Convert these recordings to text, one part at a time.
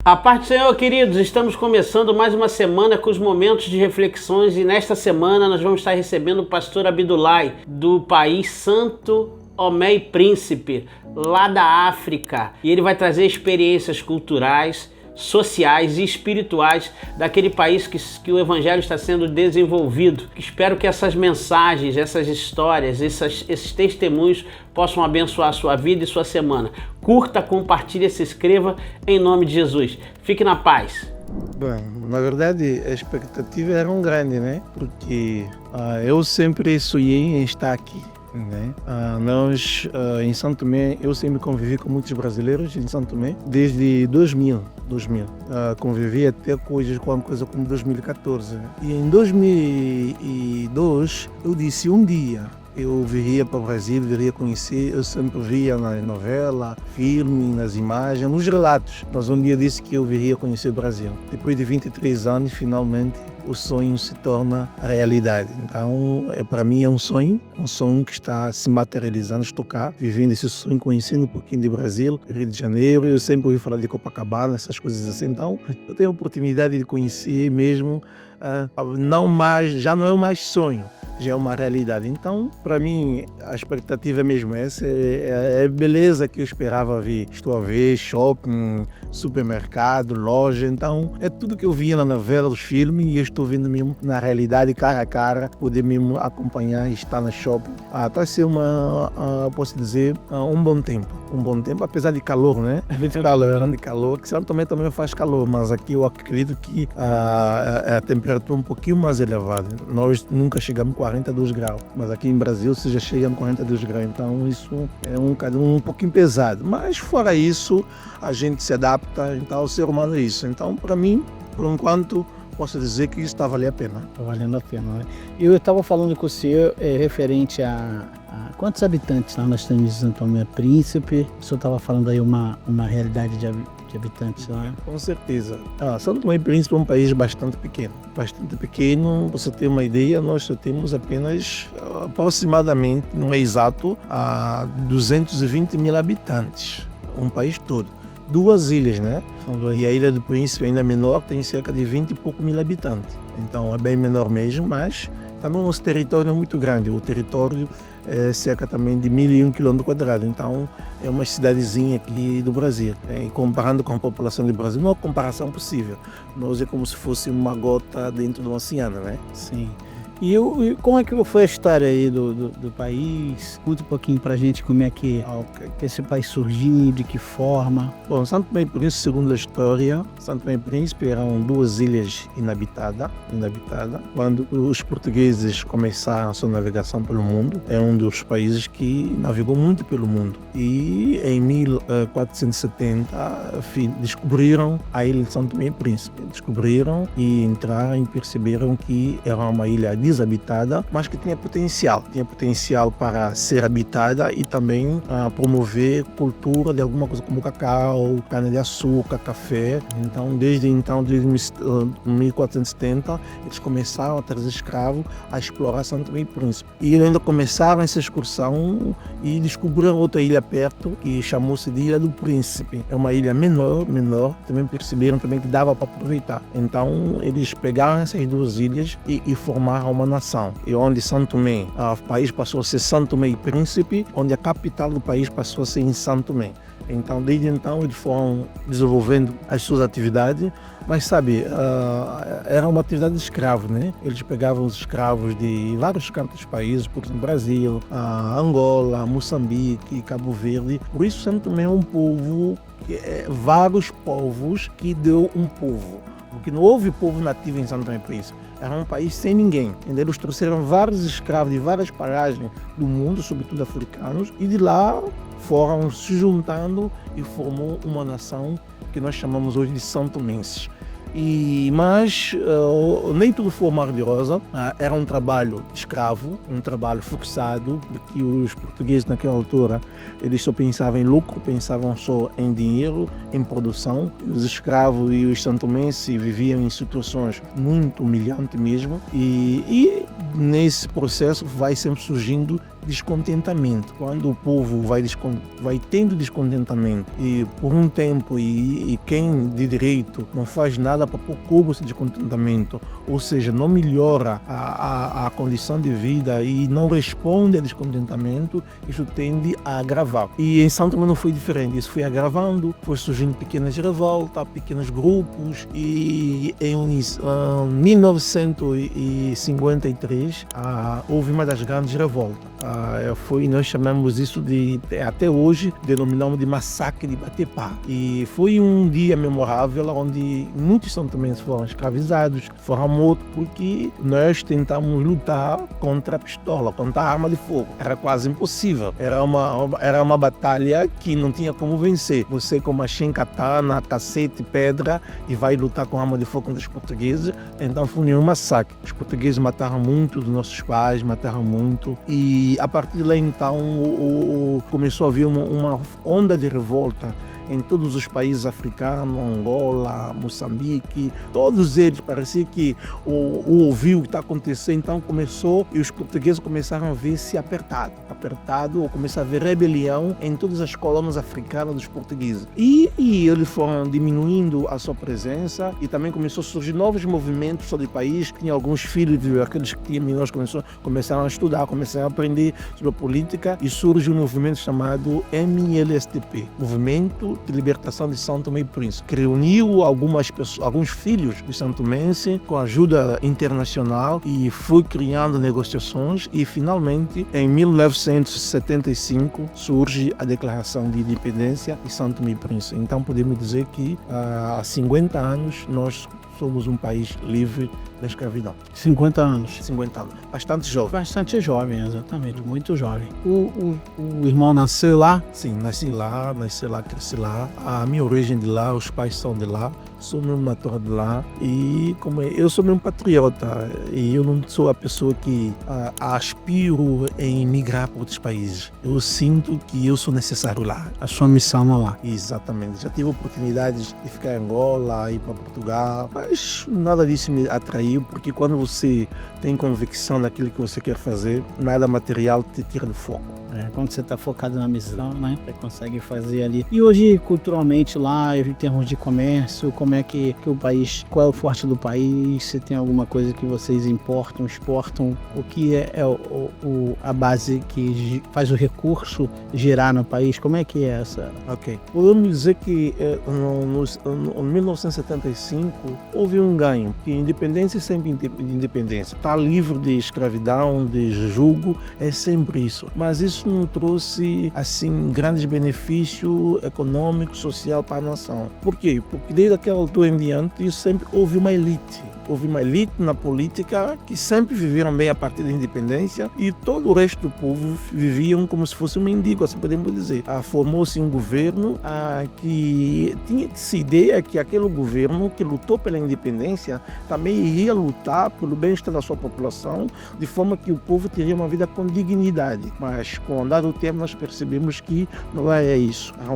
A paz do Senhor, queridos, estamos começando mais uma semana com os momentos de reflexões e nesta semana nós vamos estar recebendo o pastor Abdullah do país Santo Tomé e Príncipe, lá da África, e ele vai trazer experiências culturais, sociais e espirituais daquele país que o evangelho está sendo desenvolvido. Espero que essas mensagens, essas histórias, esses testemunhos possam abençoar a sua vida e sua semana. Curta, compartilhe, se inscreva em nome de Jesus. Fique na paz. Bem, na verdade a expectativa era grande, né? Porque eu sempre sonhei em estar aqui. Né? Nós em Santo Tomé, eu sempre convivi com muitos brasileiros em Santo Tomé desde 2000. Convivi até com coisa como 2014. E em 2002 eu disse um dia eu viria para o Brasil, viria conhecer. Eu sempre via na novela, filme, nas imagens, nos relatos. Mas um dia disse que eu viria conhecer o Brasil. Depois de 23 anos, finalmente, o sonho se torna realidade. Então, para mim é um sonho que está se materializando. Estou cá, vivendo esse sonho, conhecendo um pouquinho de Brasil, Rio de Janeiro. Eu sempre ouvi falar de Copacabana, essas coisas assim. Então, eu tenho a oportunidade de conhecer mesmo. Já não é mais sonho, já é uma realidade. Então, para mim, a expectativa é mesmo essa. É a beleza que eu esperava ver. Estou a ver shopping, supermercado, loja. Então, é tudo que eu via na novela, os filmes, e eu estou vendo mesmo na realidade, cara a cara, poder mesmo acompanhar e estar na shopping. Está a ser posso dizer, um bom tempo. Um bom tempo, apesar de calor, né? De calor, que Santo Tomé também faz calor, mas aqui eu acredito que a temperatura um pouquinho mais elevada. Nós nunca chegamos a 42 graus, mas aqui em Brasil você já chega a 42 graus, então isso é um pouquinho pesado. Mas fora isso, a gente se adapta, então o ser humano é isso. Então, para mim, por enquanto, posso dizer que isso está valendo a pena. Está valendo a pena, né? Eu estava falando com você referente a quantos habitantes lá nós temos em Santo Tomé e Príncipe. O senhor estava falando aí uma realidade de habitantes lá. Com certeza. Santo Tomé e Príncipe é um país bastante pequeno. Você tem uma ideia, nós só temos apenas aproximadamente, não é exato, 220 mil habitantes. Um país todo. 2 ilhas, né? E a Ilha do Príncipe, ainda menor, tem cerca de 20 e pouco mil habitantes. Então é bem menor mesmo, mas também o nosso território é muito grande. O território é cerca também de 1.001 km². Então é uma cidadezinha aqui do Brasil. E comparando com a população do Brasil, não é uma comparação possível. Nós é como se fosse uma gota dentro do oceano, né? Sim. E como é que foi a história aí do país? Conta um pouquinho pra gente como é que esse país surgiu, de que forma. Bom, Santo Tomé e Príncipe, segundo a história, Santo Tomé e Príncipe eram 2 ilhas inabitadas. Quando os portugueses começaram a sua navegação pelo mundo, é um dos países que navegou muito pelo mundo. E em 1470, descobriram a ilha de Santo Tomé e Príncipe. Descobriram e entraram e perceberam que era uma ilha desabitada, mas que tinha potencial para ser habitada e também promover cultura de alguma coisa como cacau, cana-de-açúcar, café. Então, desde 1470, eles começaram a trazer escravos a explorar Santo Tomé e Príncipe. E eles ainda começaram essa excursão e descobriram outra ilha perto, que chamou-se de Ilha do Príncipe. É uma ilha menor, também perceberam também que dava para aproveitar. Então, eles pegaram essas 2 ilhas e formaram uma nação, e onde Santo Tomé, o país passou a ser Santo Tomé e Príncipe, onde a capital do país passou a ser em Santo Tomé. Então, desde então, eles foram desenvolvendo as suas atividades, mas sabe, era uma atividade de escravo, né? Eles pegavam os escravos de vários cantos dos países, por exemplo, Brasil, Angola, Moçambique, Cabo Verde. Por isso, Santo Tomé é um povo, vários povos que deu um povo. Porque não houve povo nativo em Santo Tomé e Príncipe. Era um país sem ninguém. Eles trouxeram vários escravos de várias paragens do mundo, sobretudo africanos, e de lá foram se juntando e formou uma nação que nós chamamos hoje de santomenses. Mas nem tudo foi mar de rosa. Era um trabalho escravo, um trabalho forçado, porque os portugueses naquela altura eles só pensavam em lucro, pensavam só em dinheiro, em produção. Os escravos e os santomenses viviam em situações muito humilhantes mesmo. E nesse processo vai sempre surgindo descontentamento. Quando o povo vai tendo descontentamento e por um tempo e quem de direito não faz nada para pôr curvo esse descontentamento, ou seja, não melhora a condição de vida e não responde a descontentamento, isso tende a agravar. E em São Tomé não foi diferente, isso foi agravando, foi surgindo pequenas revoltas, pequenos grupos e em 1953 houve uma das grandes revoltas. Nós chamamos isso até hoje, denominamos de massacre de Batepá. E foi um dia memorável onde muitos santomenses foram escravizados, foram mortos, porque nós tentamos lutar contra a pistola, contra a arma de fogo. Era quase impossível. Era uma batalha que não tinha como vencer. Você com machine katana, cacete, pedra e vai lutar com arma de fogo contra os portugueses. Então foi um massacre. Os portugueses mataram muito dos nossos pais, mataram muito. E a partir de lá então começou a haver uma onda de revolta em todos os países africanos, Angola, Moçambique, todos eles, parecia que ouviu o que está acontecendo, então começou e os portugueses começaram a ver-se apertado, ou começou a haver rebelião em todas as colônias africanas dos portugueses. E eles foram diminuindo a sua presença e também começou a surgir novos movimentos sobre o país, tinha alguns filhos, aqueles que tinham menores começaram a estudar, começaram a aprender sobre a política e surge um movimento chamado MLSTP, Movimento de Libertação de São Tomé e Príncipe, que reuniu alguns filhos de São Tomense com ajuda internacional e foi criando negociações e finalmente em 1975 surge a Declaração de Independência de São Tomé e Príncipe. Então podemos dizer que há 50 anos nós somos um país livre da escravidão. 50 anos. 50 anos. Bastante jovem. Bastante jovem, exatamente. Muito jovem. O irmão nasceu lá? Sim, nasci lá, cresci lá. A minha origem de lá, os pais são de lá. Sou mesmo natural de lá. E eu sou mesmo patriota. E eu não sou a pessoa que aspiro em migrar para outros países. Eu sinto que eu sou necessário lá. A sua missão é lá. Exatamente. Já tive oportunidades de ficar em Angola, ir para Portugal, mas nada disso me atraiu, porque quando você tem convicção naquilo que você quer fazer, nada material te tira do foco. Quando você está focado na missão, né? Você consegue fazer ali. E hoje, culturalmente lá, em termos de comércio, como é que o país, qual é o forte do país? Se tem alguma coisa que vocês importam, exportam? O que é a base que faz o recurso girar no país? Como é que é essa? Ok. Podemos dizer que em 1975 houve um ganho, que independência é sempre independência. Estar livre de escravidão, de jugo, é sempre isso. Mas isso não trouxe assim grandes benefícios econômicos, social para a nação. Por quê? Porque desde aquela altura em diante sempre houve uma elite. Houve uma elite na política que sempre viveram bem a partir da independência e todo o resto do povo viviam como se fosse um mendigo, assim podemos dizer. Formou-se um governo que tinha-se ideia que aquele governo que lutou pela independência também iria lutar pelo bem-estar da sua população, de forma que o povo teria uma vida com dignidade. Mas com o andar do tempo nós percebemos que não é isso. Era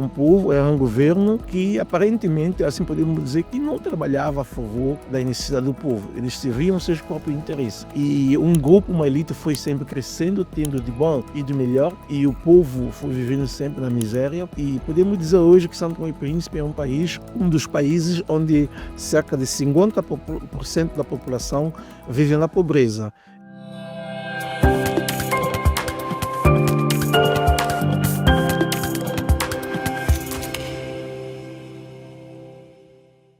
um governo que aparentemente, assim podemos dizer, que não trabalhava a favor da necessidade do povo. Eles serviam seus próprios interesses. E um grupo, uma elite foi sempre crescendo, tendo de bom e de melhor, e o povo foi vivendo sempre na miséria. E podemos dizer hoje que São Tomé e Príncipe é um dos países onde cerca de 50% da população vive na pobreza.